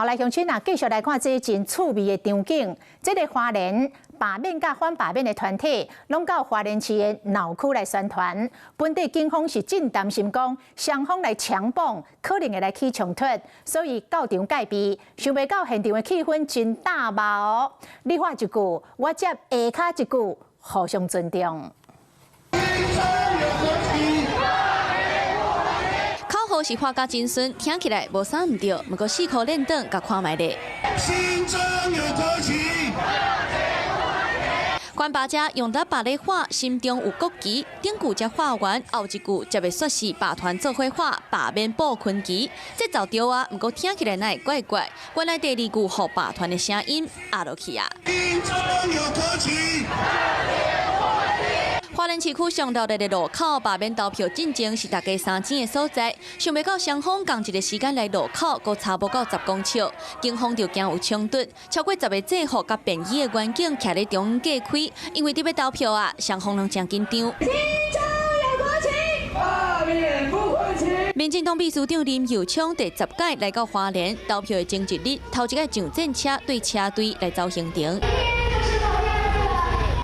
好，来乡亲啊，继续来看这真趣味的场景。这个花莲罢免甲反罢免的团体，拢到花莲市的闹区来宣传。本地警方是真担心讲，双方来强绑，可能会来起冲突，所以到场戒备。想袂到现场的气氛真大骂哦！你话一句，我接下骹一句，互相尊重。 口号是花甲真顺，听起来无啥唔对，不过4颗练灯，甲看卖咧。心中有国旗。关八家用得把咧画，心中有国旗。顶句才画完，后一句则被说是罢团做伙画，罢免保群旗。这照对啊，不过听起来哪会怪怪？原来第二句互罢团的声音压落去啊。心中有国旗。 花莲市区上道的路口罢免投票进程是大家3天的所在，想袂到双方同一个时间来路口，阁差不到10公尺，警方就惊有冲突，超过10个制服甲便衣的员警徛在中央隔开，因为伫要投票啊，双方拢真紧张。 民进党秘书长林佑昌第10届来到花莲投票的前一日，头一个上战车对车队来走行程。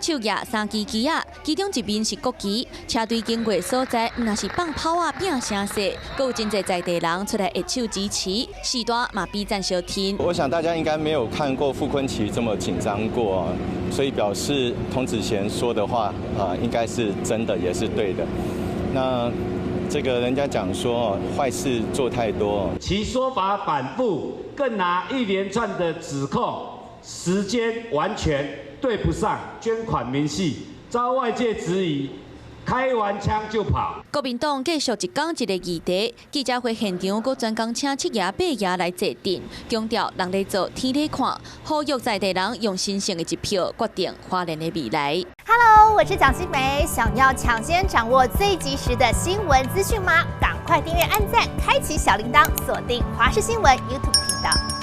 手举3支旗啊，其中一面是国旗。车队经过所在，若是放炮啊、变声势，阁有真侪在地人出来握手支持，时段嘛比战小天。我想大家应该没有看过傅昆萁这么紧张过，所以表示童子贤说的话应该是真的，也是对的。那这个人家讲说坏事做太多，其说法反复，更拿一连串的指控，时间完全 对不上，捐款明细，遭外界质疑，开完枪就跑。国民党继续一讲一个议题，记者会现场阁专工请7爷8爷来坐镇，强调人在做天在看，呼吁在地人用神圣的一票决定花莲的未来。Hello， 我是蒋欣梅，想要抢先掌握最及时的新闻资讯吗？赶快订阅、按赞、开启小铃铛，锁定华视新闻 YouTube 频道。